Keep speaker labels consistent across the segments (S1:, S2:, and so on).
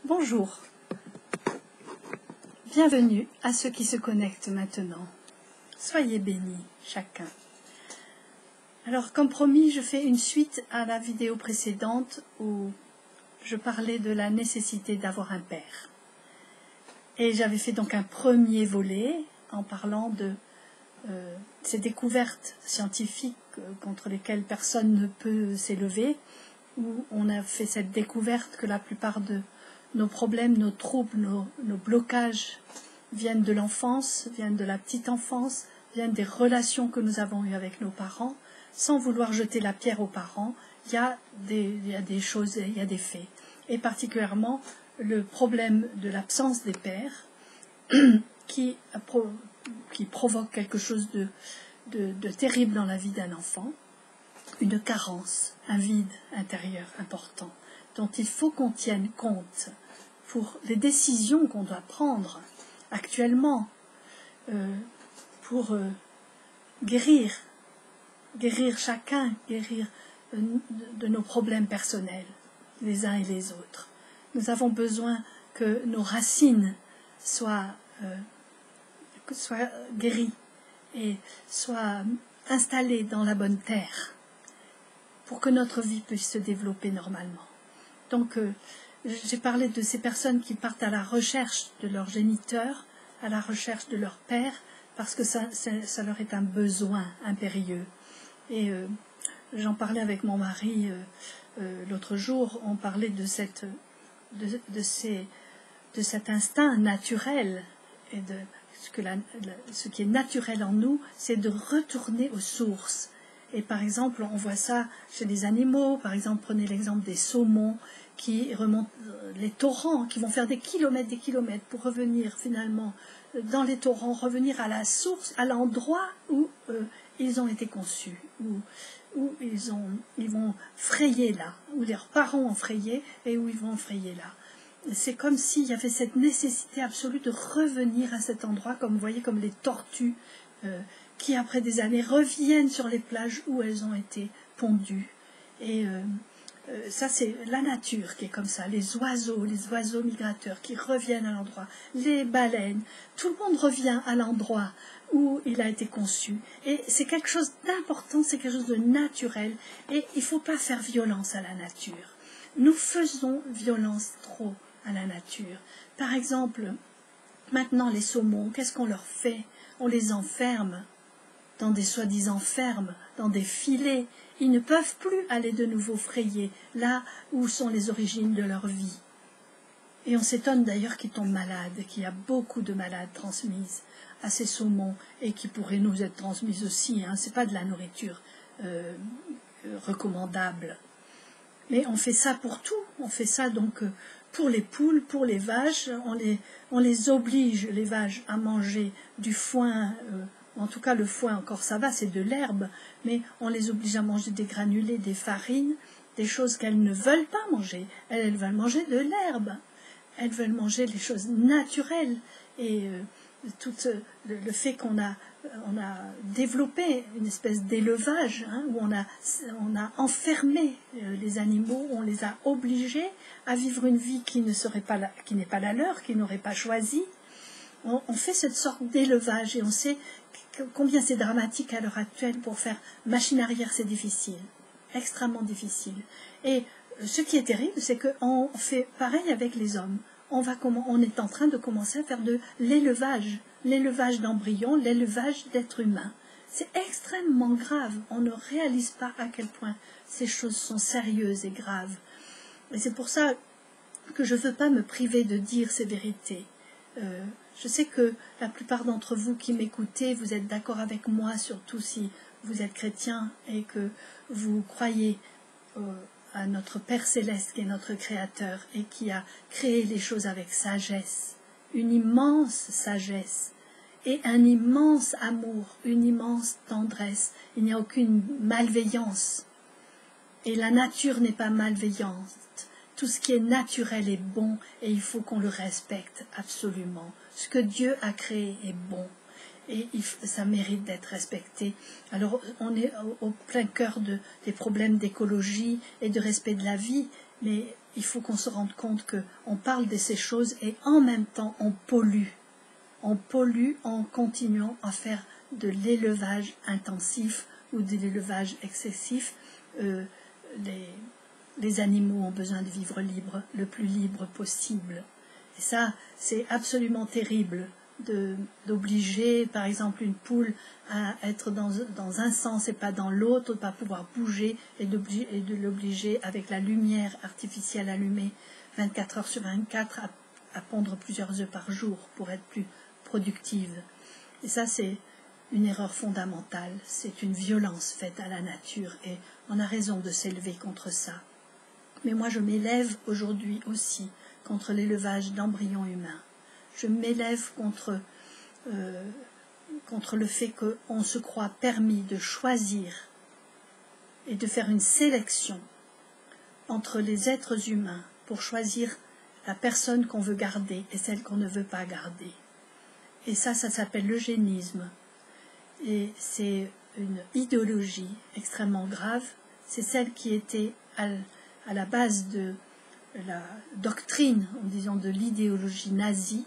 S1: Bonjour, bienvenue à ceux qui se connectent maintenant. Soyez bénis chacun. Alors comme promis, je fais une suite à la vidéo précédente où je parlais de la nécessité d'avoir un père. Et j'avais fait donc un premier volet en parlant de ces découvertes scientifiques contre lesquelles personne ne peut s'élever, où on a fait cette découverte que la plupart de nos problèmes, nos troubles, nos blocages viennent de l'enfance, viennent de la petite enfance, viennent des relations que nous avons eues avec nos parents. Sans vouloir jeter la pierre aux parents, il y a des choses, il y a des faits. Et particulièrement le problème de l'absence des pères qui provoque quelque chose de terrible dans la vie d'un enfant, une carence, un vide intérieur important, dont il faut qu'on tienne compte pour les décisions qu'on doit prendre actuellement pour guérir chacun, guérir de nos problèmes personnels, les uns et les autres. Nous avons besoin que nos racines soient guéries et soient installées dans la bonne terre pour que notre vie puisse se développer normalement. Donc, j'ai parlé de ces personnes qui partent à la recherche de leur géniteur, à la recherche de leur père, parce que ça leur est un besoin impérieux. Et j'en parlais avec mon mari l'autre jour, on parlait de cet instinct naturel, et de ce qui est naturel en nous, c'est de retourner aux sources. Et par exemple, on voit ça chez les animaux. Par exemple, prenez l'exemple des saumons qui remontent les torrents, qui vont faire des kilomètres pour revenir finalement dans les torrents, revenir à la source, à l'endroit où ils ont été conçus, où ils vont frayer là, où leurs parents ont frayé et où ils vont frayer là. C'est comme s'il y avait cette nécessité absolue de revenir à cet endroit, comme vous voyez, comme les tortues qui, après des années, reviennent sur les plages où elles ont été pondues. Et ça, c'est la nature qui est comme ça. Les oiseaux migrateurs qui reviennent à l'endroit, les baleines, tout le monde revient à l'endroit où il a été conçu. Et c'est quelque chose d'important, c'est quelque chose de naturel. Et il ne faut pas faire violence à la nature. Nous faisons violence trop à la nature. Par exemple, maintenant les saumons, qu'est-ce qu'on leur fait? On les enferme dans des soi-disant fermes, dans des filets. Ils ne peuvent plus aller de nouveau frayer là où sont les origines de leur vie. Et on s'étonne d'ailleurs qu'ils tombent malades, qu'il y a beaucoup de malades transmises à ces saumons et qui pourraient nous être transmises aussi. Ce n'est pas de la nourriture recommandable. Mais on fait ça pour tout. On fait ça donc pour les poules, pour les vaches. On les oblige, les vaches, à manger du foin. En tout cas, le foin, encore ça va, c'est de l'herbe. Mais on les oblige à manger des granulés, des farines, des choses qu'elles ne veulent pas manger. Elles veulent manger de l'herbe. Elles veulent manger les choses naturelles. Et tout le fait qu'on a développé une espèce d'élevage où on a enfermé les animaux, on les a obligés à vivre une vie qui n'est pas la leur, qu'ils n'auraient pas choisi. On fait cette sorte d'élevage et on sait combien c'est dramatique à l'heure actuelle. Pour faire machine arrière, c'est difficile, extrêmement difficile. Et ce qui est terrible, c'est qu'on fait pareil avec les hommes. On est en train de commencer à faire de l'élevage d'embryons, l'élevage d'êtres humains. C'est extrêmement grave. On ne réalise pas à quel point ces choses sont sérieuses et graves. Et c'est pour ça que je ne veux pas me priver de dire ces vérités. Je sais que la plupart d'entre vous qui m'écoutez, vous êtes d'accord avec moi, surtout si vous êtes chrétien et que vous croyez à notre Père Céleste qui est notre Créateur et qui a créé les choses avec sagesse, une immense sagesse et un immense amour, une immense tendresse. Il n'y a aucune malveillance et la nature n'est pas malveillante. Tout ce qui est naturel est bon et il faut qu'on le respecte absolument. Ce que Dieu a créé est bon et ça mérite d'être respecté. Alors on est au plein cœur des problèmes d'écologie et de respect de la vie, mais il faut qu'on se rende compte qu'on parle de ces choses et en même temps on pollue. On pollue en continuant à faire de l'élevage intensif ou de l'élevage excessif. Les animaux ont besoin de vivre libre, le plus libre possible. Et ça, c'est absolument terrible d'obliger, par exemple, une poule à être dans un sens et pas dans l'autre, de ne pas pouvoir bouger et de l'obliger avec la lumière artificielle allumée 24 heures sur 24 à pondre plusieurs œufs par jour pour être plus productive. Et ça, c'est une erreur fondamentale, c'est une violence faite à la nature et on a raison de s'élever contre ça. Mais moi, je m'élève aujourd'hui aussi contre l'élevage d'embryons humains. Je m'élève contre le fait qu'on se croit permis de choisir et de faire une sélection entre les êtres humains pour choisir la personne qu'on veut garder et celle qu'on ne veut pas garder. Et ça s'appelle l'eugénisme. Et c'est une idéologie extrêmement grave. C'est celle qui était à la base de la doctrine, en disant de l'idéologie nazie,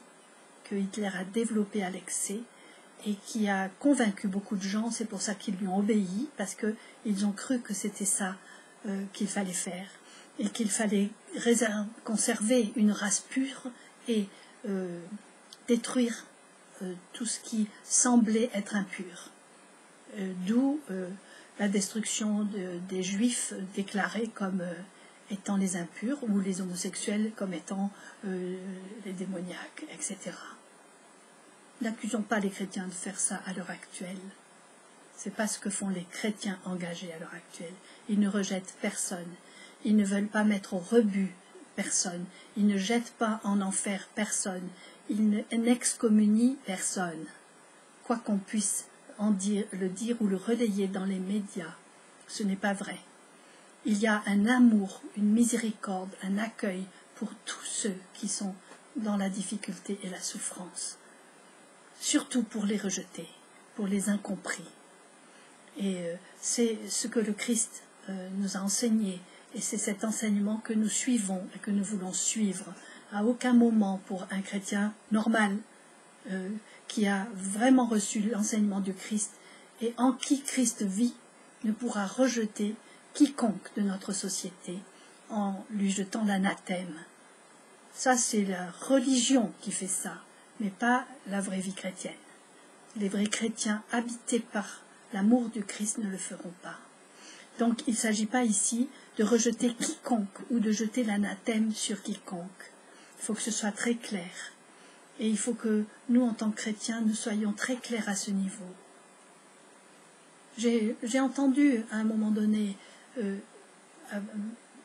S1: que Hitler a développée à l'excès et qui a convaincu beaucoup de gens. C'est pour ça qu'ils lui ont obéi, parce qu'ils ont cru que c'était ça qu'il fallait faire et qu'il fallait conserver une race pure et détruire tout ce qui semblait être impur. D'où la destruction des Juifs déclarés comme étant les impurs ou les homosexuels comme étant les démoniaques, etc. N'accusons pas les chrétiens de faire ça à l'heure actuelle. C'est pas ce que font les chrétiens engagés à l'heure actuelle. Ils ne rejettent personne. Ils ne veulent pas mettre au rebut personne. Ils ne jettent pas en enfer personne. Ils n'excommunient personne. Quoi qu'on puisse le dire ou le relayer dans les médias, ce n'est pas vrai. Il y a un amour, une miséricorde, un accueil pour tous ceux qui sont dans la difficulté et la souffrance. Surtout pour les rejetés, pour les incompris. Et c'est ce que le Christ nous a enseigné, et c'est cet enseignement que nous suivons et que nous voulons suivre. À aucun moment pour un chrétien normal qui a vraiment reçu l'enseignement du Christ et en qui Christ vit ne pourra rejeter quiconque de notre société en lui jetant l'anathème. Ça, c'est la religion qui fait ça, mais pas la vraie vie chrétienne. Les vrais chrétiens habités par l'amour du Christ ne le feront pas. Donc il ne s'agit pas ici de rejeter quiconque ou de jeter l'anathème sur quiconque. Il faut que ce soit très clair. Et il faut que nous, en tant que chrétiens, nous soyons très clairs à ce niveau. J'ai entendu à un moment donné,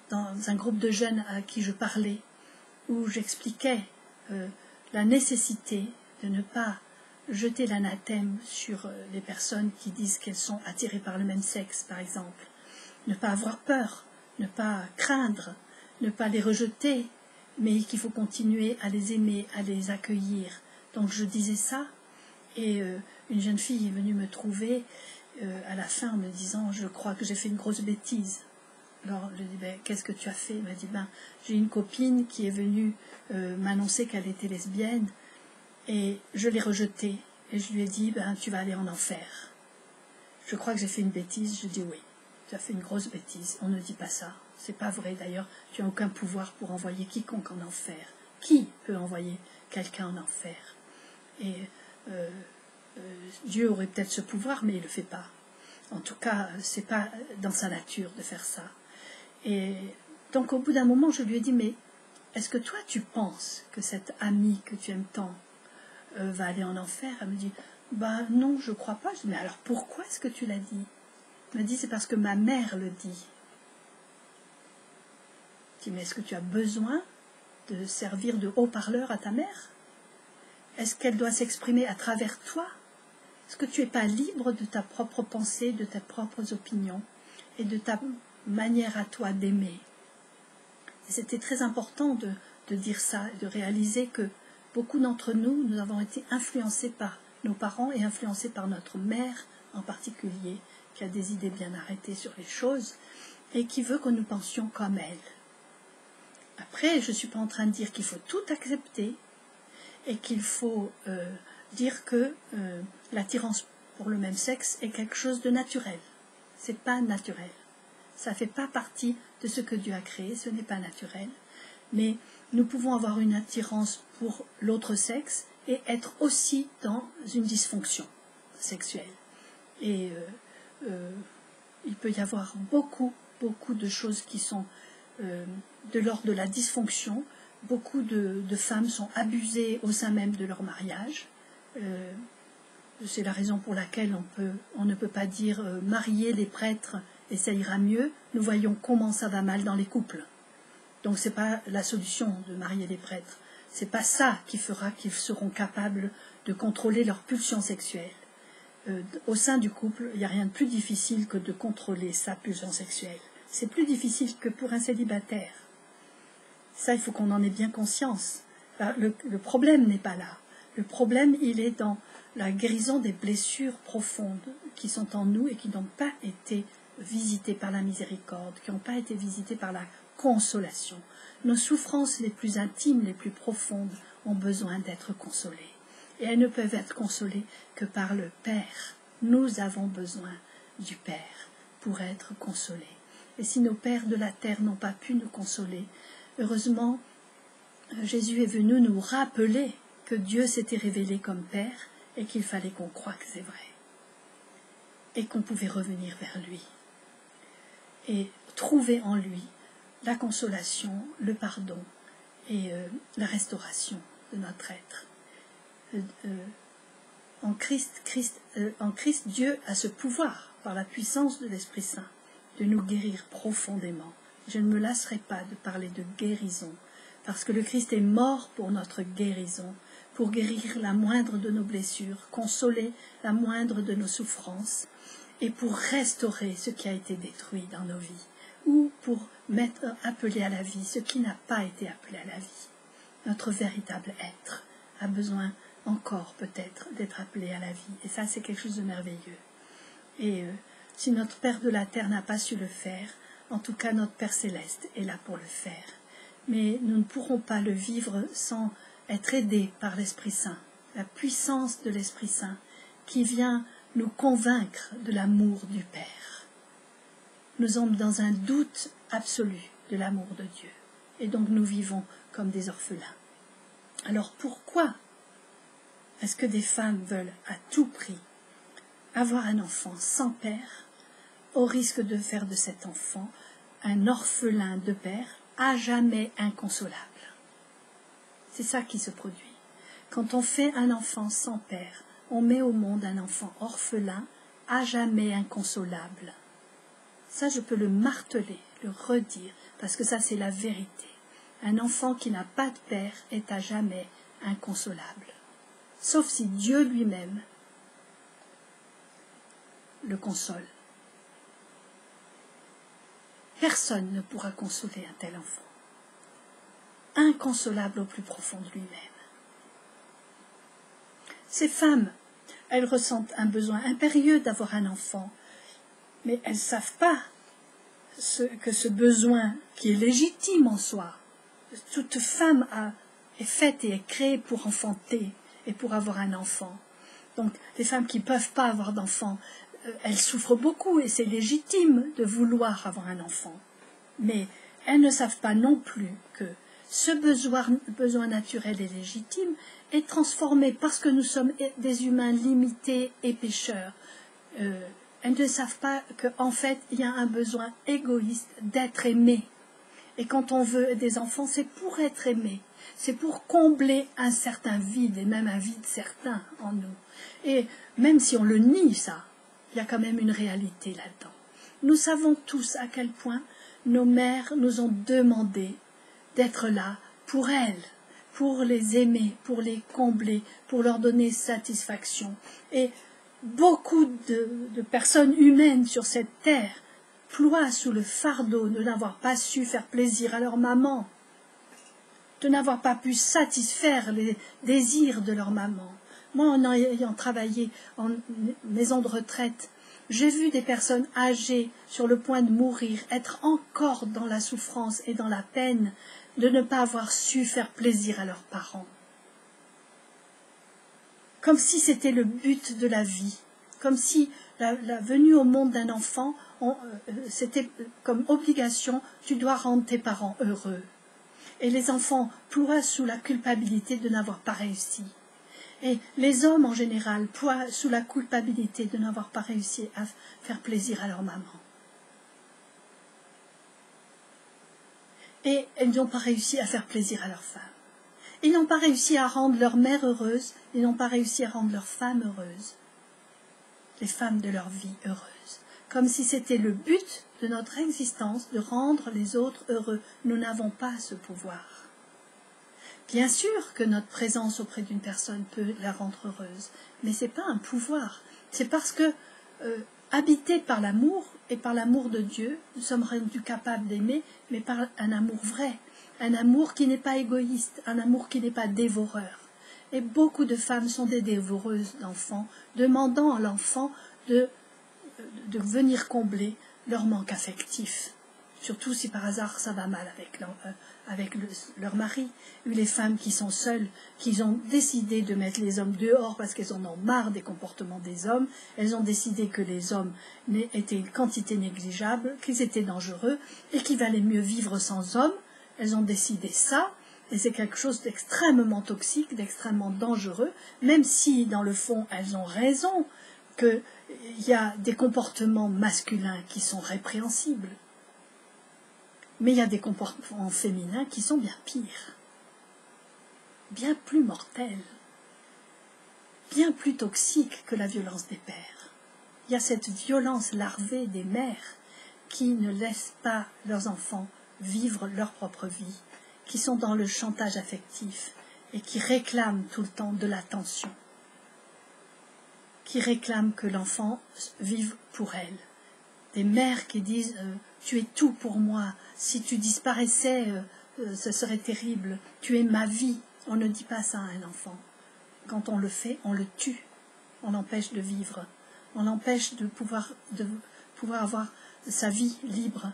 S1: dans un groupe de jeunes à qui je parlais, où j'expliquais la nécessité de ne pas jeter l'anathème sur les personnes qui disent qu'elles sont attirées par le même sexe, par exemple. Ne pas avoir peur, ne pas craindre, ne pas les rejeter, mais qu'il faut continuer à les aimer, à les accueillir. Donc je disais ça, et une jeune fille est venue me trouver à la fin en me disant « Je crois que j'ai fait une grosse bêtise ». Alors je lui ai dit « Qu'est-ce que tu as fait ?» Elle m'a dit « J'ai une copine qui est venue m'annoncer qu'elle était lesbienne, et je l'ai rejetée, et je lui ai dit « Tu vas aller en enfer ». Je crois que j'ai fait une bêtise. Je dis « Oui, tu as fait une grosse bêtise, on ne dit pas ça. C'est pas vrai d'ailleurs, tu n'as aucun pouvoir pour envoyer quiconque en enfer. Qui peut envoyer quelqu'un en enfer ? Et Dieu aurait peut-être ce pouvoir, mais il ne le fait pas. En tout cas, ce n'est pas dans sa nature de faire ça. Et donc au bout d'un moment, je lui ai dit, mais est-ce que toi tu penses que cette amie que tu aimes tant va aller en enfer ? Elle me dit, non, je ne crois pas. Je dis, mais alors pourquoi est-ce que tu l'as dit ? Elle me dit, c'est parce que ma mère le dit. Je dis, mais est-ce que tu as besoin de servir de haut-parleur à ta mère ? Est-ce qu'elle doit s'exprimer à travers toi ? Est-ce que tu n'es pas libre de ta propre pensée, de tes propres opinions et de ta manière à toi d'aimer ? Et c'était très important de dire ça, de réaliser que beaucoup d'entre nous, nous avons été influencés par nos parents et influencés par notre mère en particulier, qui a des idées bien arrêtées sur les choses et qui veut que nous pensions comme elle. Après, je ne suis pas en train de dire qu'il faut tout accepter et qu'il faut dire que l'attirance pour le même sexe est quelque chose de naturel. C'est pas naturel. Ça ne fait pas partie de ce que Dieu a créé, ce n'est pas naturel. Mais nous pouvons avoir une attirance pour l'autre sexe et être aussi dans une dysfonction sexuelle. Et il peut y avoir beaucoup de choses qui sont de l'ordre de la dysfonction. Beaucoup de femmes sont abusées au sein même de leur mariage. C'est la raison pour laquelle on ne peut pas dire marier les prêtres et ça ira mieux. Nous voyons comment ça va mal dans les couples. Donc ce n'est pas la solution de marier les prêtres. Ce n'est pas ça qui fera qu'ils seront capables de contrôler leur pulsion sexuelle. Au sein du couple, il n'y a rien de plus difficile que de contrôler sa pulsion sexuelle. C'est plus difficile que pour un célibataire. Ça, il faut qu'on en ait bien conscience. Le problème n'est pas là. Le problème, il est dans la guérison des blessures profondes qui sont en nous et qui n'ont pas été visitées par la miséricorde, qui n'ont pas été visitées par la consolation. Nos souffrances les plus intimes, les plus profondes, ont besoin d'être consolées. Et elles ne peuvent être consolées que par le Père. Nous avons besoin du Père pour être consolés. Et si nos pères de la terre n'ont pas pu nous consoler, heureusement, Jésus est venu nous rappeler que Dieu s'était révélé comme Père et qu'il fallait qu'on croie que c'est vrai. Et qu'on pouvait revenir vers lui. Et trouver en lui la consolation, le pardon et la restauration de notre être. En Christ, Dieu a ce pouvoir, par la puissance de l'Esprit Saint, de nous guérir profondément. Je ne me lasserai pas de parler de guérison, parce que le Christ est mort pour notre guérison, pour guérir la moindre de nos blessures, consoler la moindre de nos souffrances, et pour restaurer ce qui a été détruit dans nos vies, ou pour appeler à la vie ce qui n'a pas été appelé à la vie. Notre véritable être a besoin encore peut-être d'être appelé à la vie, et ça c'est quelque chose de merveilleux. Et si notre Père de la terre n'a pas su le faire, en tout cas notre Père céleste est là pour le faire. Mais nous ne pourrons pas le vivre sans être aidés par l'Esprit Saint, la puissance de l'Esprit Saint qui vient nous convaincre de l'amour du Père. Nous sommes dans un doute absolu de l'amour de Dieu, et donc nous vivons comme des orphelins. Alors pourquoi est-ce que des femmes veulent à tout prix avoir un enfant sans père, au risque de faire de cet enfant un orphelin de père, à jamais inconsolable? C'est ça qui se produit. Quand on fait un enfant sans père, on met au monde un enfant orphelin, à jamais inconsolable. Ça, je peux le marteler, le redire, parce que ça, c'est la vérité. Un enfant qui n'a pas de père est à jamais inconsolable. Sauf si Dieu lui-même le console. Personne ne pourra consoler un tel enfant. Inconsolable au plus profond de lui-même. Ces femmes, elles ressentent un besoin impérieux d'avoir un enfant, mais elles ne savent pas que ce besoin qui est légitime en soi, toute femme est faite et est créée pour enfanter et pour avoir un enfant. Donc les femmes qui ne peuvent pas avoir d'enfant, elles souffrent beaucoup et c'est légitime de vouloir avoir un enfant. Mais elles ne savent pas non plus que ce besoin naturel et légitime est transformé parce que nous sommes des humains limités et pécheurs. Elles ne savent pas qu'en fait, il y a un besoin égoïste d'être aimé. Et quand on veut des enfants, c'est pour être aimé. C'est pour combler un certain vide, et même un vide certain en nous. Et même si on le nie, ça, il y a quand même une réalité là-dedans. Nous savons tous à quel point nos mères nous ont demandé d'être là pour elles, pour les aimer, pour les combler, pour leur donner satisfaction. Et beaucoup de personnes humaines sur cette terre ploient sous le fardeau de n'avoir pas su faire plaisir à leur maman, de n'avoir pas pu satisfaire les désirs de leur maman. Moi, en ayant travaillé en maison de retraite, J'ai vu des personnes âgées sur le point de mourir être encore dans la souffrance et dans la peine de ne pas avoir su faire plaisir à leurs parents. Comme si c'était le but de la vie, comme si la venue au monde d'un enfant, c'était comme obligation, tu dois rendre tes parents heureux. Et les enfants ploient sous la culpabilité de n'avoir pas réussi. Et les hommes en général ploient sous la culpabilité de n'avoir pas réussi à faire plaisir à leur maman. Et ils n'ont pas réussi à faire plaisir à leur femme. Ils n'ont pas réussi à rendre leur mère heureuse, ils n'ont pas réussi à rendre leur femme heureuse, les femmes de leur vie heureuses. Comme si c'était le but de notre existence de rendre les autres heureux. Nous n'avons pas ce pouvoir. Bien sûr que notre présence auprès d'une personne peut la rendre heureuse, mais ce n'est pas un pouvoir. C'est parce que, habités par l'amour et par l'amour de Dieu, nous sommes rendus capables d'aimer, mais par un amour vrai, un amour qui n'est pas égoïste, un amour qui n'est pas dévoreur. Et beaucoup de femmes sont des dévoreuses d'enfants, demandant à l'enfant de venir combler leur manque affectif. Surtout si par hasard ça va mal avec leur mari, ou les femmes qui sont seules, qui ont décidé de mettre les hommes dehors parce qu'elles en ont marre des comportements des hommes, elles ont décidé que les hommes étaient une quantité négligeable, qu'ils étaient dangereux et qu'il valait mieux vivre sans hommes. Elles ont décidé ça, et c'est quelque chose d'extrêmement toxique, d'extrêmement dangereux, même si dans le fond elles ont raison qu'il y a des comportements masculins qui sont répréhensibles. Mais il y a des comportements féminins qui sont bien pires, bien plus mortels, bien plus toxiques que la violence des pères. Il y a cette violence larvée des mères qui ne laissent pas leurs enfants vivre leur propre vie, qui sont dans le chantage affectif et qui réclament tout le temps de l'attention, qui réclament que l'enfant vive pour elles. Des mères qui disent tu es tout pour moi, si tu disparaissais, ce serait terrible, tu es ma vie. On ne dit pas ça à un enfant. Quand on le fait, on le tue, on l'empêche de vivre, on l'empêche de pouvoir avoir sa vie libre.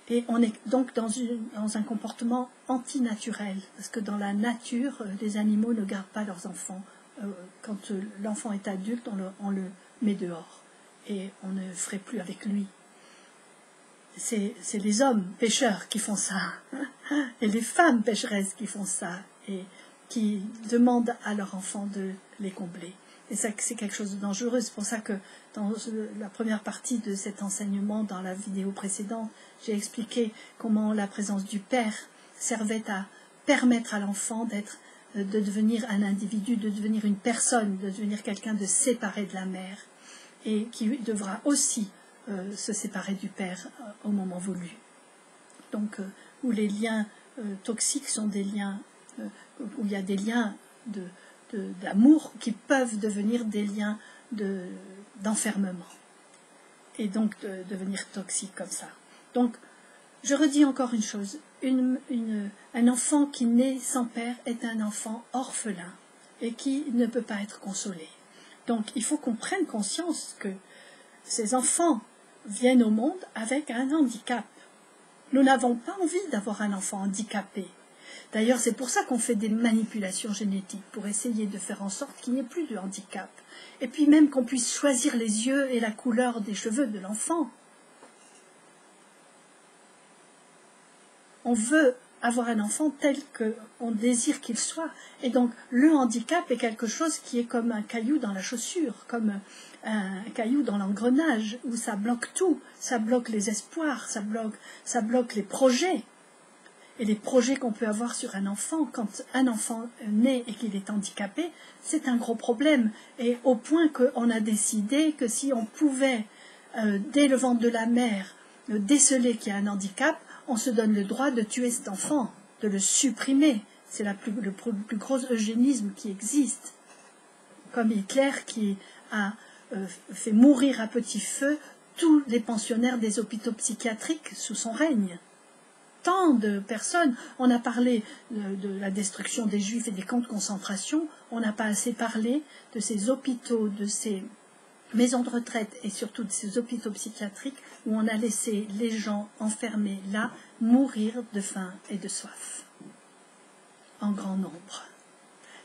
S1: Et on est donc dans un comportement antinaturel, parce que dans la nature, les animaux ne gardent pas leurs enfants. Quand l'enfant est adulte, on le met dehors. Et on ne ferait plus avec lui. C'est les hommes pécheurs qui font ça, et les femmes pécheresses qui font ça, et qui demandent à leurs enfants de les combler. Et ça, c'est quelque chose de dangereux. C'est pour ça que dans la première partie de cet enseignement, dans la vidéo précédente, j'ai expliqué comment la présence du Père servait à permettre à l'enfant de devenir un individu, de devenir une personne, de devenir quelqu'un de séparé de la mère, et qui devra aussi se séparer du Père au moment voulu. Donc, où les liens toxiques sont des liens, où il y a des liens d'amour qui peuvent devenir des liens d'enfermement, et donc devenir toxiques comme ça. Donc, je redis encore une chose, un enfant qui naît sans père est un enfant orphelin, et qui ne peut pas être consolé. Donc, il faut qu'on prenne conscience que ces enfants viennent au monde avec un handicap. Nous n'avons pas envie d'avoir un enfant handicapé. D'ailleurs, c'est pour ça qu'on fait des manipulations génétiques, pour essayer de faire en sorte qu'il n'y ait plus de handicap. Et puis même qu'on puisse choisir les yeux et la couleur des cheveux de l'enfant. On veut avoir un enfant tel qu'on désire qu'il soit. Et donc, le handicap est quelque chose qui est comme un caillou dans la chaussure, comme un caillou dans l'engrenage, où ça bloque tout. Ça bloque les espoirs, ça bloque les projets. Et les projets qu'on peut avoir sur un enfant, quand un enfant naît et qu'il est handicapé, c'est un gros problème. Et au point qu'on a décidé que si on pouvait, dès le ventre de la mère, déceler qu'il y a un handicap, on se donne le droit de tuer cet enfant, de le supprimer. C'est le plus gros eugénisme qui existe. Comme Hitler qui a fait mourir à petit feu tous les pensionnaires des hôpitaux psychiatriques sous son règne. Tant de personnes, on a parlé de la destruction des Juifs et des camps de concentration, on n'a pas assez parlé de ces hôpitaux, de ces maisons de retraite et surtout de ces hôpitaux psychiatriques où on a laissé les gens enfermés là mourir de faim et de soif en grand nombre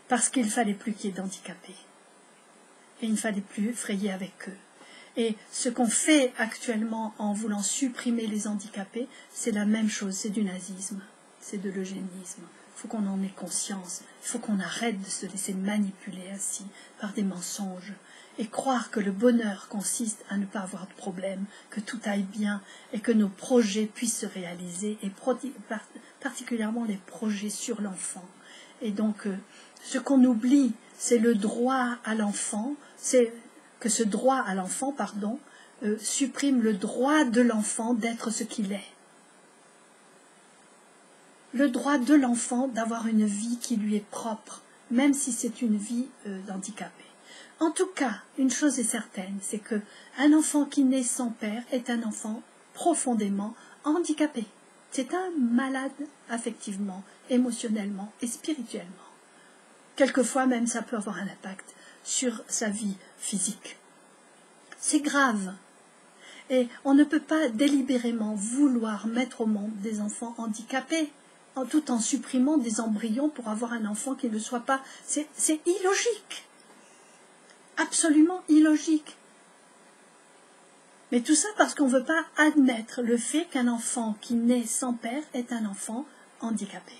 S1: parce qu'il ne fallait plus qu'il y ait d'handicapés et il ne fallait plus frayer avec eux. Et ce qu'on fait actuellement en voulant supprimer les handicapés, c'est la même chose, c'est du nazisme, c'est de l'eugénisme. Il faut qu'on en ait conscience, il faut qu'on arrête de se laisser manipuler ainsi par des mensonges et croire que le bonheur consiste à ne pas avoir de problème, que tout aille bien et que nos projets puissent se réaliser, et particulièrement les projets sur l'enfant. Et donc, ce qu'on oublie, c'est le droit à l'enfant, c'est que ce droit à l'enfant, supprime le droit de l'enfant d'être ce qu'il est. Le droit de l'enfant d'avoir une vie qui lui est propre, même si c'est une vie d'handicapé. En tout cas, une chose est certaine, c'est qu'un enfant qui naît sans père est un enfant profondément handicapé. C'est un malade affectivement, émotionnellement et spirituellement. Quelquefois même ça peut avoir un impact sur sa vie physique. C'est grave. Et on ne peut pas délibérément vouloir mettre au monde des enfants handicapés, tout en supprimant des embryons pour avoir un enfant qui ne soit pas... C'est illogique. Absolument illogique. Mais tout ça parce qu'on ne veut pas admettre le fait qu'un enfant qui naît sans père est un enfant handicapé.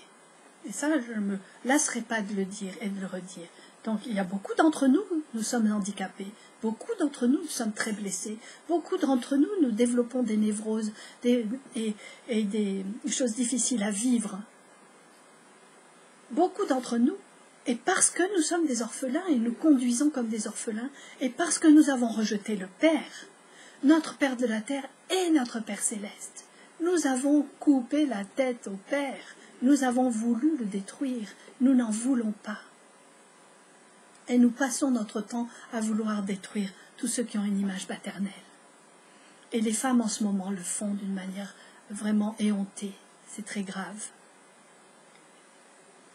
S1: Et ça, je ne me lasserai pas de le dire et de le redire. Donc, il y a beaucoup d'entre nous, nous sommes handicapés. Beaucoup d'entre nous, nous sommes très blessés. Beaucoup d'entre nous, nous développons des névroses et des choses difficiles à vivre. Beaucoup d'entre nous, et parce que nous sommes des orphelins et nous conduisons comme des orphelins, et parce que nous avons rejeté le Père, notre Père de la terre et notre Père céleste, nous avons coupé la tête au Père. Nous avons voulu le détruire, nous n'en voulons pas. Et nous passons notre temps à vouloir détruire tous ceux qui ont une image paternelle. Et les femmes en ce moment le font d'une manière vraiment éhontée, c'est très grave.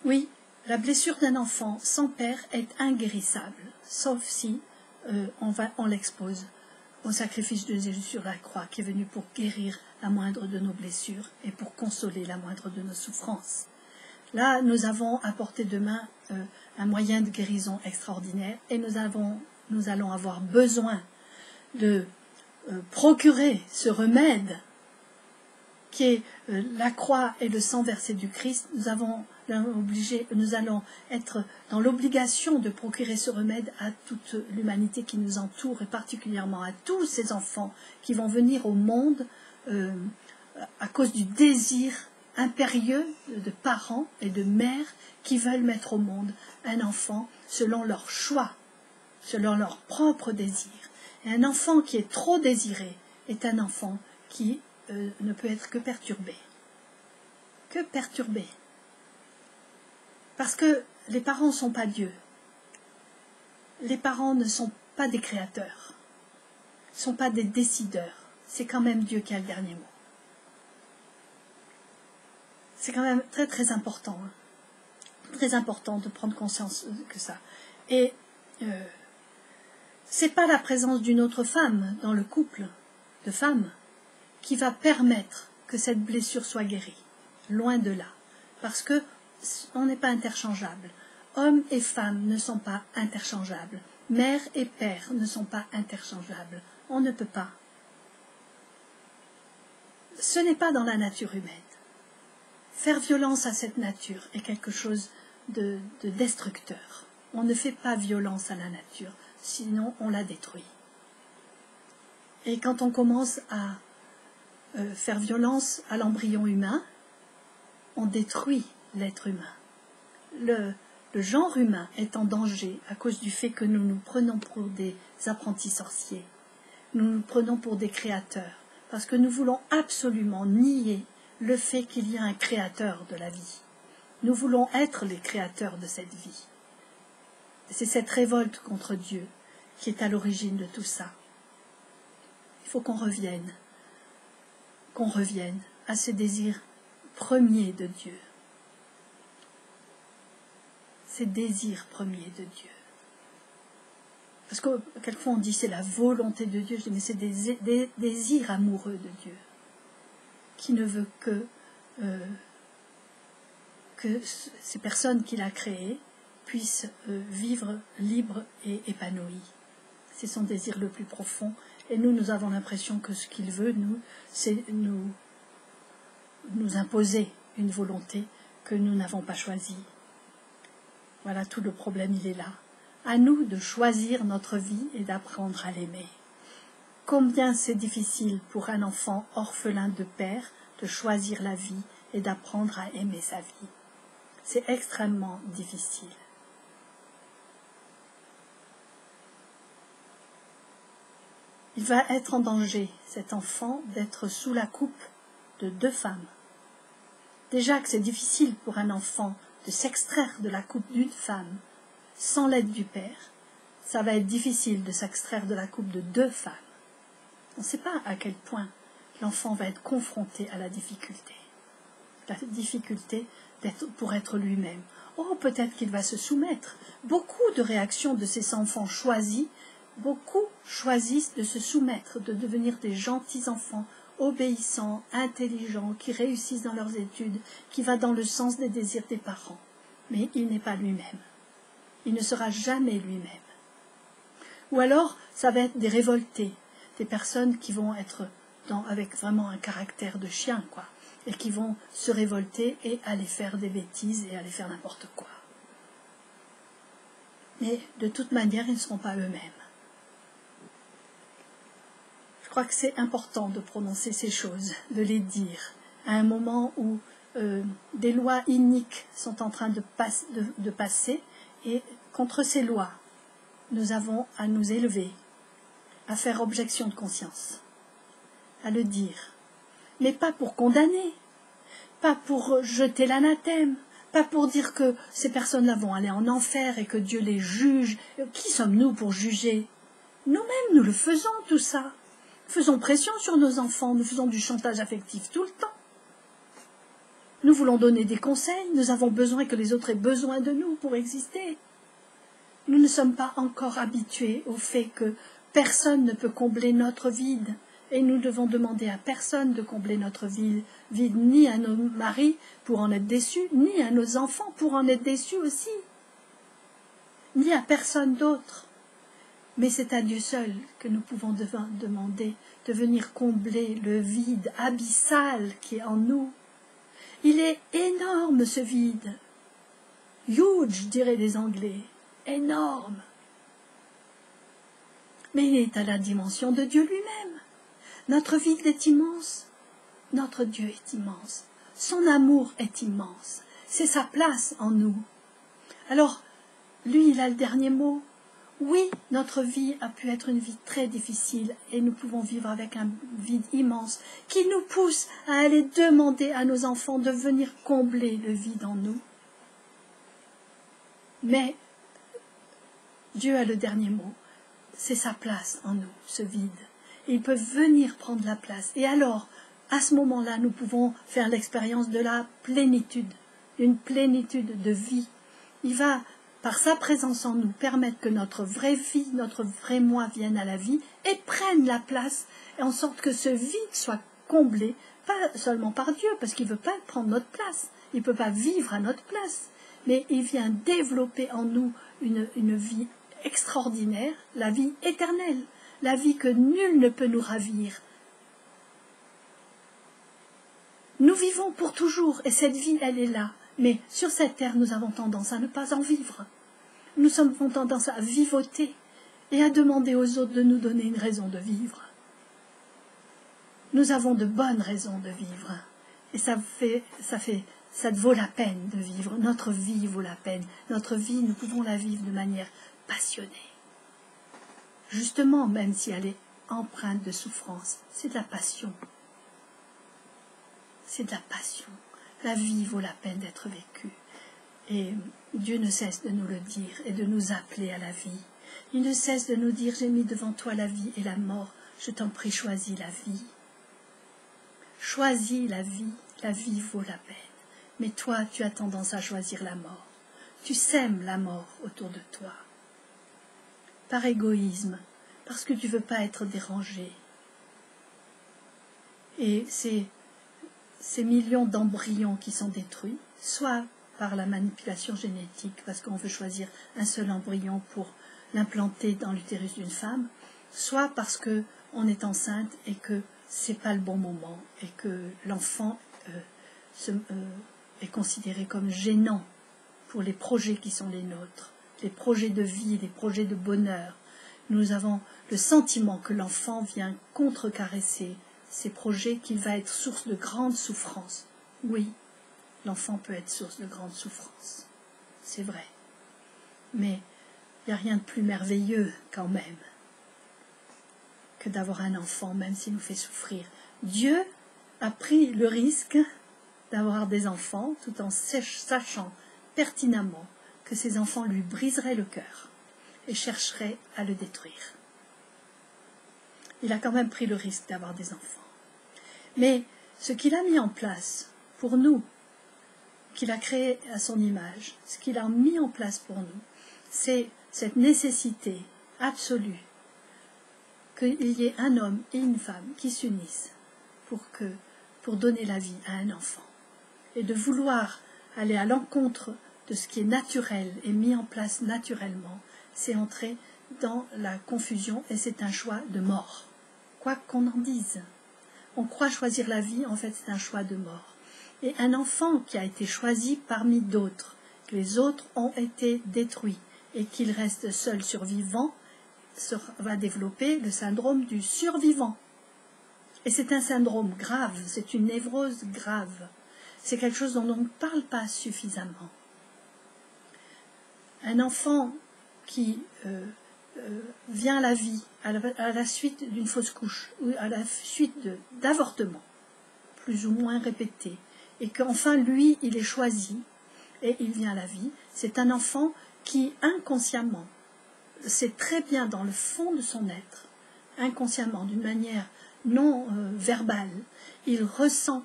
S1: Oui, la blessure d'un enfant sans père est inguérissable, sauf si on l'expose au sacrifice de Jésus sur la croix, qui est venu pour guérir la moindre de nos blessures et pour consoler la moindre de nos souffrances. Là, nous avons à portée de main un moyen de guérison extraordinaire et nous allons avoir besoin de procurer ce remède qui est la croix et le sang versé du Christ. Nous allons être dans l'obligation de procurer ce remède à toute l'humanité qui nous entoure et particulièrement à tous ces enfants qui vont venir au monde à cause du désir impérieux de parents et de mères qui veulent mettre au monde un enfant selon leur choix, selon leur propre désir. Et un enfant qui est trop désiré est un enfant qui ne peut être que perturbé. Que perturbé. Parce que les parents ne sont pas Dieu. Les parents ne sont pas des créateurs. Ils ne sont pas des décideurs. C'est quand même Dieu qui a le dernier mot. C'est quand même très très important. Très important de prendre conscience que ça. Et c'est pas la présence d'une autre femme dans le couple de femmes qui va permettre que cette blessure soit guérie. Loin de là. Parce que on n'est pas interchangeable. Hommes et femmes ne sont pas interchangeables. Mère et père ne sont pas interchangeables. On ne peut pas. Ce n'est pas dans la nature humaine. Faire violence à cette nature est quelque chose de destructeur. On ne fait pas violence à la nature, sinon on la détruit. Et quand on commence à faire violence à l'embryon humain, on détruit l'être humain. Le genre humain est en danger à cause du fait que nous nous prenons pour des apprentis sorciers. Nous nous prenons pour des créateurs, parce que nous voulons absolument nier le fait qu'il y a un créateur de la vie. Nous voulons être les créateurs de cette vie. C'est cette révolte contre Dieu qui est à l'origine de tout ça. Il faut qu'on revienne à ce désir premier de Dieu. Ces désirs premiers de Dieu. Parce que quelquefois on dit c'est la volonté de Dieu, je dis mais c'est des désirs amoureux de Dieu, qui ne veut que ces personnes qu'il a créées puissent vivre libres et épanouies. C'est son désir le plus profond. Et nous avons l'impression que ce qu'il veut, c'est nous imposer une volonté que nous n'avons pas choisie. Voilà, tout le problème, il est là. À nous de choisir notre vie et d'apprendre à l'aimer. Combien c'est difficile pour un enfant orphelin de père de choisir la vie et d'apprendre à aimer sa vie. C'est extrêmement difficile. Il va être en danger, cet enfant, d'être sous la coupe de 2 femmes. Déjà que c'est difficile pour un enfant de s'extraire de la coupe d'une femme sans l'aide du père, ça va être difficile de s'extraire de la coupe de 2 femmes. On ne sait pas à quel point l'enfant va être confronté à la difficulté pour être lui-même. Oh, peut-être qu'il va se soumettre. Beaucoup de réactions de ces enfants choisis, beaucoup choisissent de se soumettre, de devenir des gentils enfants, obéissants, intelligents, qui réussissent dans leurs études, qui va dans le sens des désirs des parents. Mais il n'est pas lui-même. Il ne sera jamais lui-même. Ou alors, ça va être des révoltés, des personnes qui vont être avec vraiment un caractère de chien, quoi, et qui vont se révolter et aller faire des bêtises et aller faire n'importe quoi. Mais de toute manière, ils ne seront pas eux-mêmes. Je crois que c'est important de prononcer ces choses, de les dire, à un moment où des lois iniques sont en train de passer, et contre ces lois, nous avons à nous élever, à faire objection de conscience, à le dire, mais pas pour condamner, pas pour jeter l'anathème, pas pour dire que ces personnes-là vont aller en enfer et que Dieu les juge. Qui sommes-nous pour juger? Nous-mêmes, nous le faisons, tout ça. Nous faisons pression sur nos enfants, nous faisons du chantage affectif tout le temps. Nous voulons donner des conseils, nous avons besoin que les autres aient besoin de nous pour exister. Nous ne sommes pas encore habitués au fait que personne ne peut combler notre vide. Et nous devons demander à personne de combler notre vide, ni à nos maris pour en être déçus, ni à nos enfants pour en être déçus aussi, ni à personne d'autre. Mais c'est à Dieu seul que nous pouvons demander de venir combler le vide abyssal qui est en nous. Il est énorme, ce vide. Huge, diraient les Anglais. Énorme. Mais il est à la dimension de Dieu lui-même. Notre vide est immense. Notre Dieu est immense. Son amour est immense. C'est sa place en nous. Alors, lui, il a le dernier mot. Oui, notre vie a pu être une vie très difficile et nous pouvons vivre avec un vide immense qui nous pousse à aller demander à nos enfants de venir combler le vide en nous. Mais Dieu a le dernier mot. C'est sa place en nous, ce vide. Et ils peuvent venir prendre la place. Et alors, à ce moment-là, nous pouvons faire l'expérience de la plénitude, une plénitude de vie. Il va, par sa présence en nous, permettre que notre vraie vie, notre vrai moi vienne à la vie et prenne la place, et en sorte que ce vide soit comblé, pas seulement par Dieu, parce qu'il ne veut pas prendre notre place, il ne peut pas vivre à notre place, mais il vient développer en nous une vie extraordinaire, la vie éternelle, la vie que nul ne peut nous ravir. Nous vivons pour toujours, et cette vie, elle est là. Mais sur cette terre, nous avons tendance à ne pas en vivre. Nous avons tendance à vivoter et à demander aux autres de nous donner une raison de vivre. Nous avons de bonnes raisons de vivre. Et ça vaut la peine de vivre. Notre vie vaut la peine. Notre vie, nous pouvons la vivre de manière passionnée. Justement, même si elle est empreinte de souffrance, c'est de la passion. C'est de la passion. La vie vaut la peine d'être vécue. Et Dieu ne cesse de nous le dire et de nous appeler à la vie. Il ne cesse de nous dire, j'ai mis devant toi la vie et la mort, je t'en prie, choisis la vie. Choisis la vie vaut la peine. Mais toi, tu as tendance à choisir la mort. Tu sèmes la mort autour de toi. par égoïsme, parce que tu ne veux pas être dérangé. Et ces millions d'embryons qui sont détruits, soit par la manipulation génétique, parce qu'on veut choisir un seul embryon pour l'implanter dans l'utérus d'une femme, soit parce qu'on est enceinte et que ce n'est pas le bon moment et que l'enfant est considéré comme gênant pour les projets qui sont les nôtres, les projets de vie, les projets de bonheur. Nous avons le sentiment que l'enfant vient contrecaresser ces projets, qu'il va être source de grande souffrance. Oui, l'enfant peut être source de grande souffrance, c'est vrai. Mais il n'y a rien de plus merveilleux quand même que d'avoir un enfant, même s'il nous fait souffrir. Dieu a pris le risque d'avoir des enfants tout en sachant pertinemment que ces enfants lui briseraient le cœur et chercheraient à le détruire. Il a quand même pris le risque d'avoir des enfants. Mais ce qu'il a mis en place pour nous, qu'il a créé à son image, ce qu'il a mis en place pour nous, c'est cette nécessité absolue qu'il y ait un homme et une femme qui s'unissent pour donner la vie à un enfant. Et de vouloir aller à l'encontre de ce qui est naturel et mis en place naturellement, c'est entrer dans la confusion et c'est un choix de mort. Quoi qu'on en dise. On croit choisir la vie, en fait c'est un choix de mort. Et un enfant qui a été choisi parmi d'autres, que les autres ont été détruits et qu'il reste seul survivant, va développer le syndrome du survivant. Et c'est un syndrome grave, c'est une névrose grave. C'est quelque chose dont on ne parle pas suffisamment. Un enfant qui vient à la vie à la suite d'une fausse couche ou à la suite d'avortements, plus ou moins répétés, et qu'enfin lui, il est choisi et il vient à la vie, c'est un enfant qui inconsciemment, sait très bien dans le fond de son être, inconsciemment, d'une manière non verbale, il ressent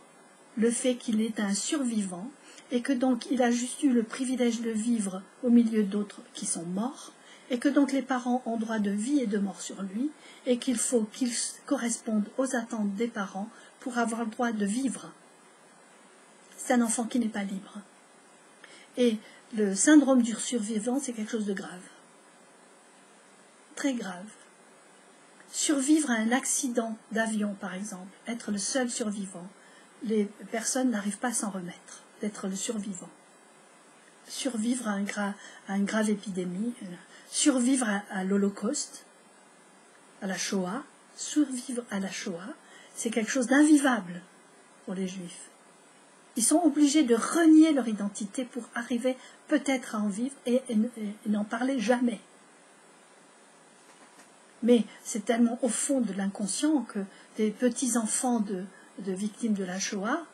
S1: le fait qu'il est un survivant et que donc il a juste eu le privilège de vivre au milieu d'autres qui sont morts et que donc les parents ont droit de vie et de mort sur lui et qu'il faut qu'il corresponde aux attentes des parents pour avoir le droit de vivre. C'est un enfant qui n'est pas libre. Et le syndrome du survivant, c'est quelque chose de grave. Très grave. Survivre à un accident d'avion, par exemple, être le seul survivant, les personnes n'arrivent pas à s'en remettre, d'être le survivant. Survivre à une grave épidémie, survivre à l'Holocauste, à la Shoah, survivre à la Shoah, c'est quelque chose d'invivable pour les Juifs. Ils sont obligés de renier leur identité pour arriver peut-être à en vivre et n'en parler jamais. Mais c'est tellement au fond de l'inconscient que des petits-enfants de victimes de la Shoah,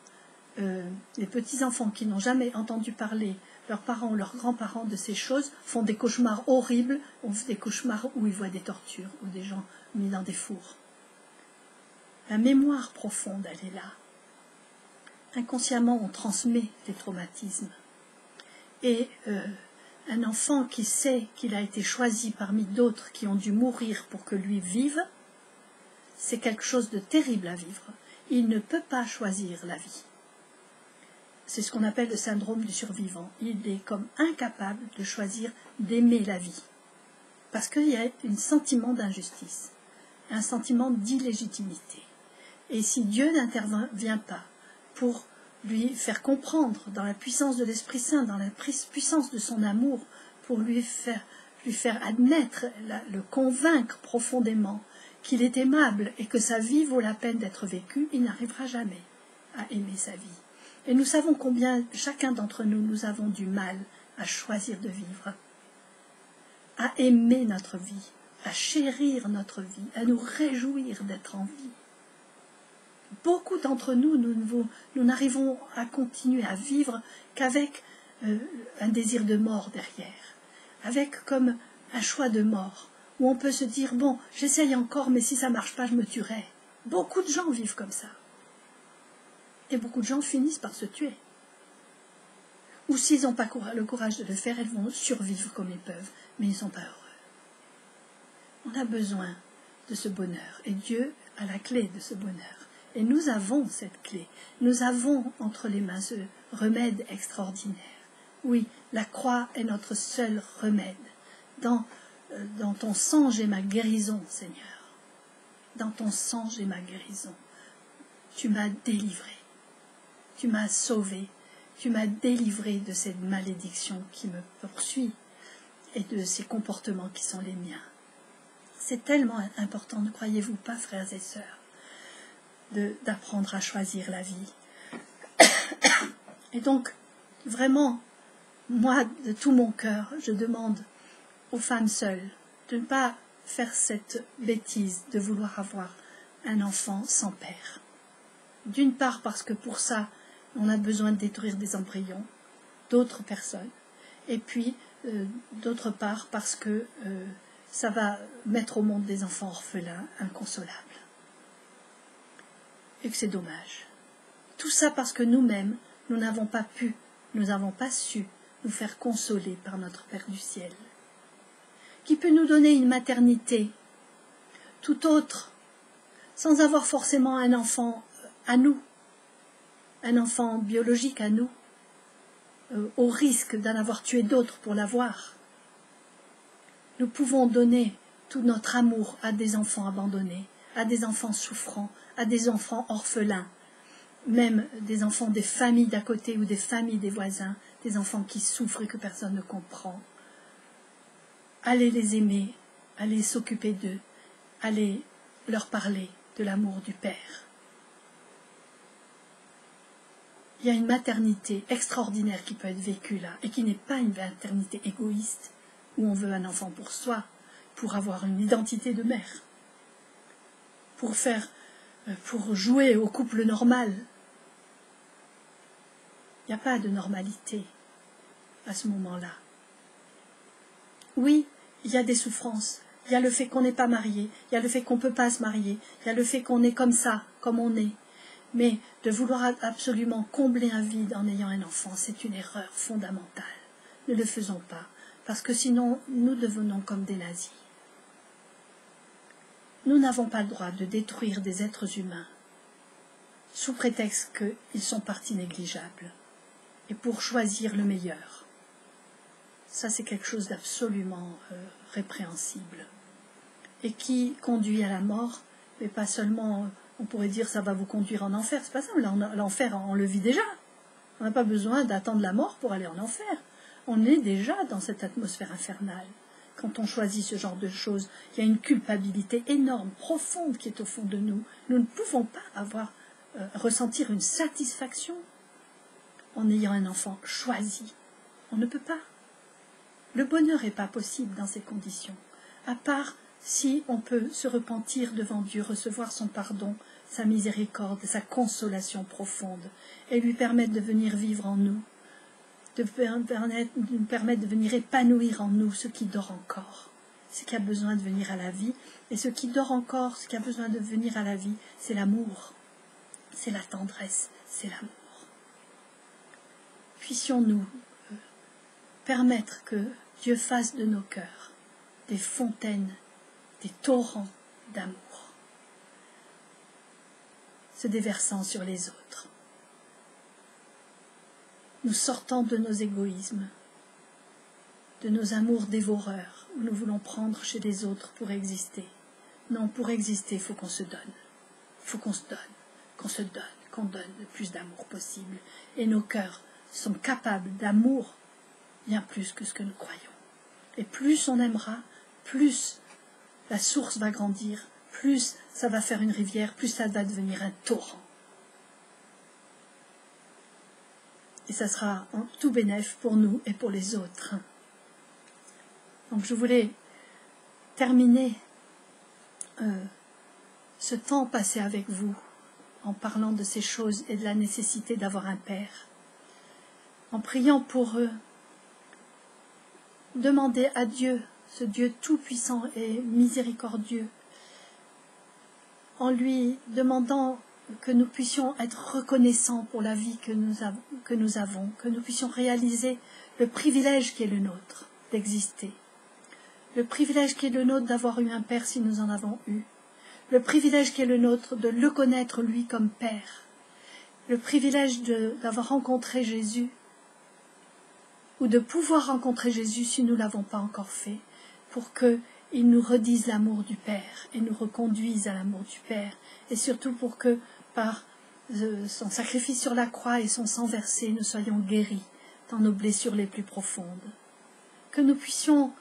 S1: les petits-enfants qui n'ont jamais entendu parler leurs parents ou leurs grands-parents de ces choses font des cauchemars horribles, des cauchemars où ils voient des tortures ou des gens mis dans des fours. La mémoire profonde, elle est là. Inconsciemment, on transmet les traumatismes. Et un enfant qui sait qu'il a été choisi parmi d'autres qui ont dû mourir pour que lui vive, c'est quelque chose de terrible à vivre. Il ne peut pas choisir la vie. C'est ce qu'on appelle le syndrome du survivant. Il est comme incapable de choisir d'aimer la vie. Parce qu'il y a un sentiment d'injustice, un sentiment d'illégitimité. Et si Dieu n'intervient pas pour lui faire comprendre dans la puissance de l'Esprit Saint, dans la puissance de son amour, pour lui faire admettre, le convaincre profondément qu'il est aimable et que sa vie vaut la peine d'être vécue, il n'arrivera jamais à aimer sa vie. Et nous savons combien chacun d'entre nous, nous avons du mal à choisir de vivre, à aimer notre vie, à chérir notre vie, à nous réjouir d'être en vie. Beaucoup d'entre nous, nous n'arrivons à continuer à vivre qu'avec un désir de mort derrière, avec comme un choix de mort, où on peut se dire, bon, j'essaye encore, mais si ça ne marche pas, je me tuerai. Beaucoup de gens vivent comme ça. Et beaucoup de gens finissent par se tuer. Ou s'ils n'ont pas le courage de le faire, ils vont survivre comme ils peuvent, mais ils ne sont pas heureux. On a besoin de ce bonheur. Et Dieu a la clé de ce bonheur. Et nous avons cette clé. Nous avons entre les mains ce remède extraordinaire. Oui, la croix est notre seul remède. Dans ton sang, j'ai ma guérison, Seigneur. Dans ton sang, j'ai ma guérison. Tu m'as délivré. Tu m'as sauvé. Tu m'as délivré de cette malédiction qui me poursuit et de ces comportements qui sont les miens. C'est tellement important, ne croyez-vous pas, frères et sœurs, d'apprendre à choisir la vie. Et donc, vraiment, moi, de tout mon cœur, je demande aux femmes seules de ne pas faire cette bêtise de vouloir avoir un enfant sans père. D'une part parce que pour ça, on a besoin de détruire des embryons d'autres personnes, et puis d'autre part parce que ça va mettre au monde des enfants orphelins, inconsolables. Et que c'est dommage. Tout ça parce que nous-mêmes, nous n'avons pas pu, nous n'avons pas su nous faire consoler par notre Père du ciel, qui peut nous donner une maternité tout autre, sans avoir forcément un enfant à nous, un enfant biologique à nous, au risque d'en avoir tué d'autres pour l'avoir. Nous pouvons donner tout notre amour à des enfants abandonnés, à des enfants souffrants, à des enfants orphelins, même des enfants des familles d'à côté ou des familles des voisins, des enfants qui souffrent et que personne ne comprend. Allez les aimer, allez s'occuper d'eux, allez leur parler de l'amour du Père. Il y a une maternité extraordinaire qui peut être vécue là, et qui n'est pas une maternité égoïste, où on veut un enfant pour soi, pour avoir une identité de mère, pour jouer au couple normal. Il n'y a pas de normalité à ce moment-là. Oui, il y a des souffrances, il y a le fait qu'on n'est pas marié, il y a le fait qu'on ne peut pas se marier, il y a le fait qu'on est comme ça, comme on est. Mais de vouloir absolument combler un vide en ayant un enfant, c'est une erreur fondamentale. Ne le faisons pas, parce que sinon nous devenons comme des nazis. Nous n'avons pas le droit de détruire des êtres humains sous prétexte qu'ils sont partie négligeable et pour choisir le meilleur. Ça, c'est quelque chose d'absolument répréhensible et qui conduit à la mort, mais pas seulement, on pourrait dire ça va vous conduire en enfer, c'est pas ça, l'enfer on le vit déjà. On n'a pas besoin d'attendre la mort pour aller en enfer. On est déjà dans cette atmosphère infernale. Quand on choisit ce genre de choses, il y a une culpabilité énorme, profonde qui est au fond de nous. Nous ne pouvons pas ressentir une satisfaction en ayant un enfant choisi. On ne peut pas. Le bonheur n'est pas possible dans ces conditions, à part si on peut se repentir devant Dieu, recevoir son pardon, sa miséricorde, sa consolation profonde, et lui permettre de venir vivre en nous, de nous permettre de venir épanouir en nous ce qui dort encore, ce qui a besoin de venir à la vie. Et ce qui dort encore, ce qui a besoin de venir à la vie, c'est l'amour, c'est la tendresse, c'est l'amour. Puissions-nous permettre que Dieu fasse de nos cœurs des fontaines, des torrents d'amour, se déversant sur les autres. Nous sortons de nos égoïsmes, de nos amours dévoreurs, où nous voulons prendre chez les autres pour exister. Non, pour exister, il faut qu'on se donne. Il faut qu'on se donne, qu'on donne le plus d'amour possible. Et nos cœurs sont capables d'amour bien plus que ce que nous croyons. Et plus on aimera, plus la source va grandir, plus ça va faire une rivière, plus ça va devenir un torrent. Et ça sera en tout bénéfice pour nous et pour les autres. Donc je voulais terminer ce temps passé avec vous en parlant de ces choses et de la nécessité d'avoir un Père, en priant pour eux. Demandez à Dieu, ce Dieu tout-puissant et miséricordieux, en lui demandant que nous puissions être reconnaissants pour la vie que nous avons, que nous puissions réaliser le privilège qui est le nôtre d'exister, le privilège qui est le nôtre d'avoir eu un Père si nous en avons eu, le privilège qui est le nôtre de le connaître lui comme Père, le privilège d'avoir rencontré Jésus, ou de pouvoir rencontrer Jésus si nous ne l'avons pas encore fait, pour qu'il nous redise l'amour du Père et nous reconduise à l'amour du Père, et surtout pour que par son sacrifice sur la croix et son sang versé, nous soyons guéris dans nos blessures les plus profondes. Que nous puissions,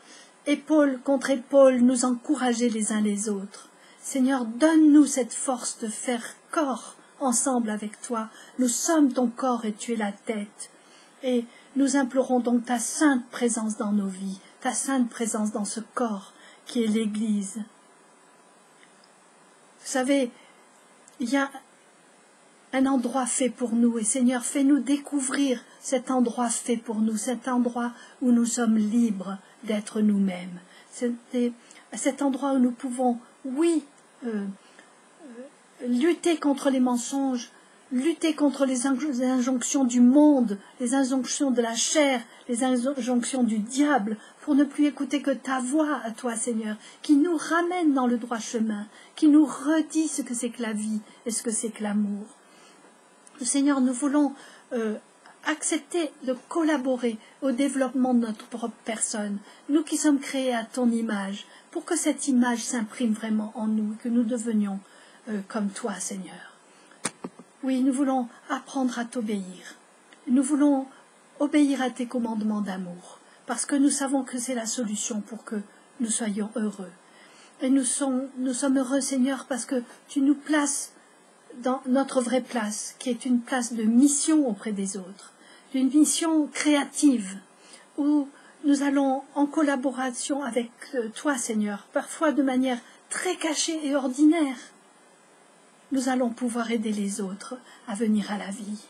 S1: épaule contre épaule, nous encourager les uns les autres. Seigneur, donne-nous cette force de faire corps ensemble avec toi. Nous sommes ton corps et tu es la tête. Et nous implorons donc ta sainte présence dans nos vies, ta sainte présence dans ce corps qui est l'Église. Vous savez, il y a un endroit fait pour nous, et Seigneur, fais-nous découvrir cet endroit fait pour nous, cet endroit où nous sommes libres d'être nous-mêmes. C'est cet endroit où nous pouvons, oui, lutter contre les mensonges, lutter contre les injonctions du monde, les injonctions de la chair, les injonctions du diable, pour ne plus écouter que ta voix à toi, Seigneur, qui nous ramène dans le droit chemin, qui nous redit ce que c'est que la vie et ce que c'est que l'amour. Seigneur, nous voulons accepter de collaborer au développement de notre propre personne, nous qui sommes créés à ton image, pour que cette image s'imprime vraiment en nous, que nous devenions comme toi, Seigneur. Oui, nous voulons apprendre à t'obéir. Nous voulons obéir à tes commandements d'amour, parce que nous savons que c'est la solution pour que nous soyons heureux. Et nous sommes heureux, Seigneur, parce que tu nous places dans notre vraie place, qui est une place de mission auprès des autres, d'une mission créative, où nous allons en collaboration avec toi, Seigneur, parfois de manière très cachée et ordinaire. Nous allons pouvoir aider les autres à venir à la vie,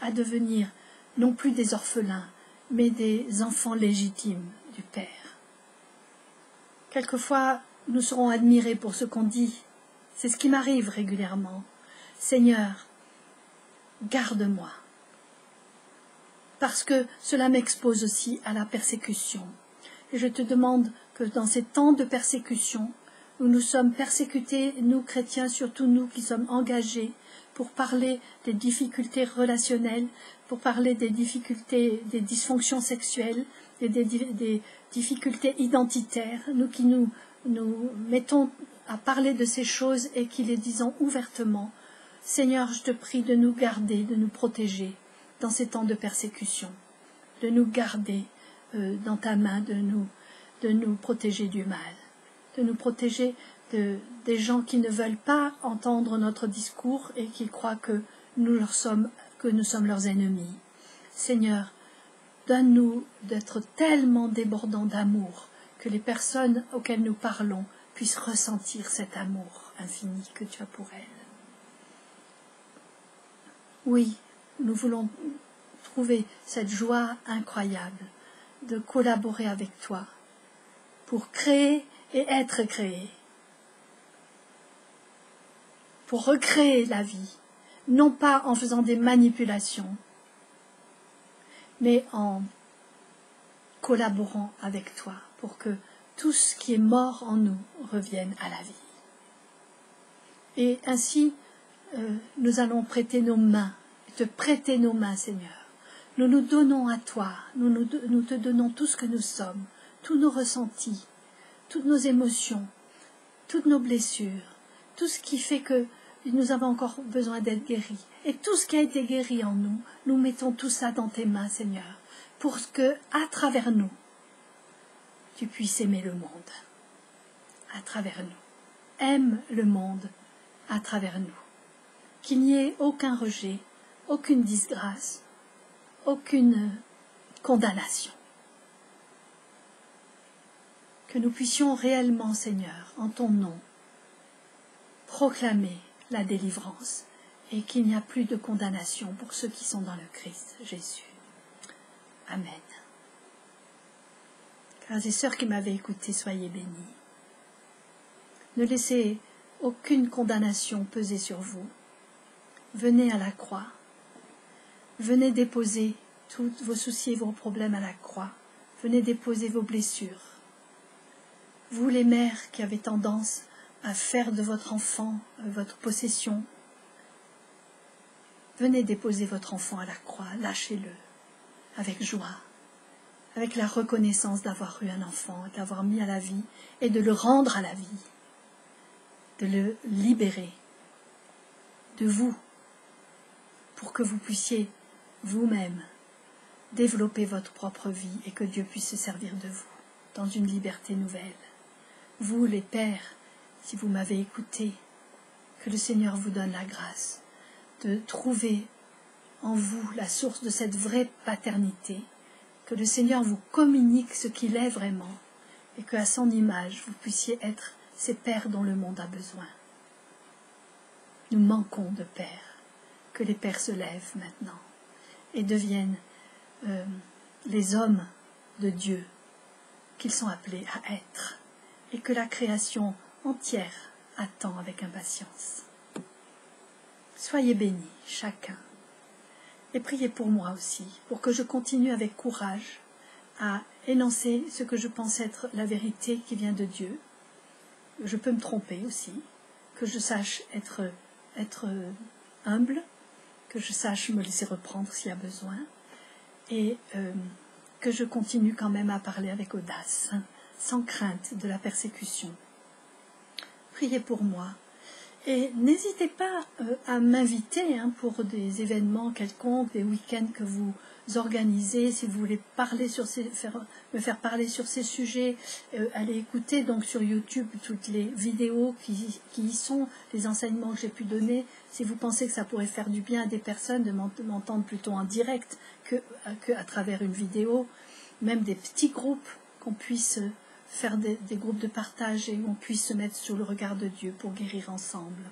S1: à devenir non plus des orphelins, mais des enfants légitimes du Père. Quelquefois, nous serons admirés pour ce qu'on dit. C'est ce qui m'arrive régulièrement. Seigneur, garde-moi, parce que cela m'expose aussi à la persécution. Et je te demande que dans ces temps de persécution, où nous sommes persécutés, nous chrétiens, surtout nous qui sommes engagés pour parler des difficultés relationnelles, pour parler des difficultés, des dysfonctions sexuelles, des difficultés identitaires, nous qui nous mettons à parler de ces choses et qui les disons ouvertement. Seigneur, je te prie de nous garder, de nous protéger dans ces temps de persécution, de nous garder dans ta main, de nous protéger du mal, de nous protéger des gens qui ne veulent pas entendre notre discours et qui croient que nous sommes leurs ennemis. Seigneur, donne-nous d'être tellement débordants d'amour que les personnes auxquelles nous parlons puissent ressentir cet amour infini que tu as pour elles. Oui, nous voulons trouver cette joie incroyable de collaborer avec toi pour créer et être créé, pour recréer la vie, non pas en faisant des manipulations, mais en collaborant avec toi pour que tout ce qui est mort en nous revienne à la vie. Et ainsi, nous allons prêter nos mains, te prêter nos mains, Seigneur. Nous nous donnons à toi, nous te donnons tout ce que nous sommes, tous nos ressentis, toutes nos émotions, toutes nos blessures, tout ce qui fait que nous avons encore besoin d'être guéris. Et tout ce qui a été guéri en nous, nous mettons tout ça dans tes mains, Seigneur, pour que, à travers nous, tu puisses aimer le monde. À travers nous. Aime le monde à travers nous. Qu'il n'y ait aucun rejet, aucune disgrâce, aucune condamnation. Que nous puissions réellement, Seigneur, en ton nom, proclamer la délivrance et qu'il n'y a plus de condamnation pour ceux qui sont dans le Christ Jésus. Amen. Frères et sœurs qui m'avaient écouté, soyez bénis. Ne laissez aucune condamnation peser sur vous. Venez à la croix. Venez déposer tous vos soucis et vos problèmes à la croix. Venez déposer vos blessures. vous les mères qui avez tendance à faire de votre enfant votre possession, venez déposer votre enfant à la croix, lâchez-le avec joie, avec la reconnaissance d'avoir eu un enfant, de l'avoir mis à la vie et de le rendre à la vie, de le libérer de vous, pour que vous puissiez vous-même développer votre propre vie et que Dieu puisse se servir de vous dans une liberté nouvelle. Vous, les pères, si vous m'avez écouté, que le Seigneur vous donne la grâce de trouver en vous la source de cette vraie paternité, que le Seigneur vous communique ce qu'il est vraiment et qu'à son image vous puissiez être ces pères dont le monde a besoin. Nous manquons de pères, que les pères se lèvent maintenant et deviennent les hommes de Dieu qu'ils sont appelés à être et que la création entière attend avec impatience. Soyez bénis chacun et priez pour moi aussi, pour que je continue avec courage à énoncer ce que je pense être la vérité qui vient de Dieu. Je peux me tromper aussi, que je sache être humble, que je sache me laisser reprendre s'il y a besoin, et que je continue quand même à parler avec audace, sans crainte de la persécution. Priez pour moi. Et n'hésitez pas à m'inviter pour des événements quelconques, des week-ends que vous organisez, si vous voulez parler me faire parler sur ces sujets, allez écouter donc sur YouTube toutes les vidéos qui y sont, les enseignements que j'ai pu donner. Si vous pensez que ça pourrait faire du bien à des personnes de m'entendre plutôt en direct que à travers une vidéo, même des petits groupes qu'on puisse faire des groupes de partage et on puisse se mettre sous le regard de Dieu pour guérir ensemble.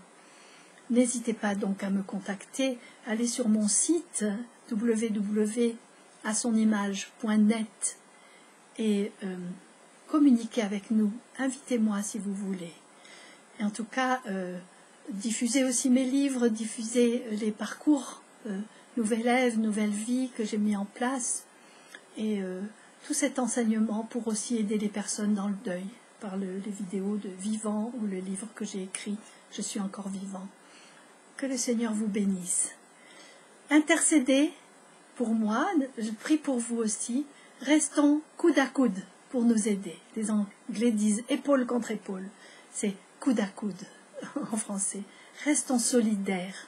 S1: N'hésitez pas donc à me contacter, allez sur mon site www.asonimage.net et communiquez avec nous, invitez-moi si vous voulez. Et en tout cas, diffusez aussi mes livres, diffusez les parcours Nouvelle Ève, Nouvelle Vie que j'ai mis en place et tout cet enseignement pour aussi aider les personnes dans le deuil par les vidéos de Vivant ou le livre que j'ai écrit, Je suis encore vivant. Que le Seigneur vous bénisse. Intercédez pour moi, je prie pour vous aussi, restons coude à coude pour nous aider. Les Anglais disent épaule contre épaule, c'est coude à coude en français. Restons solidaires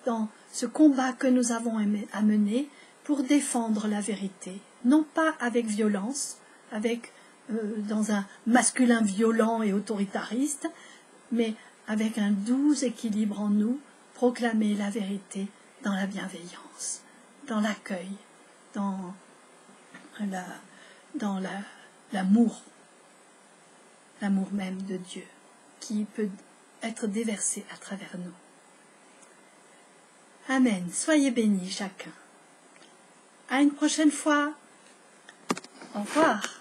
S1: dans ce combat que nous avons à mener pour défendre la vérité, non pas avec violence, dans un masculin violent et autoritariste, mais avec un doux équilibre en nous, proclamer la vérité dans la bienveillance, dans l'accueil, dans l'amour même de Dieu, qui peut être déversé à travers nous. Amen. Soyez bénis chacun. À une prochaine fois. Au revoir.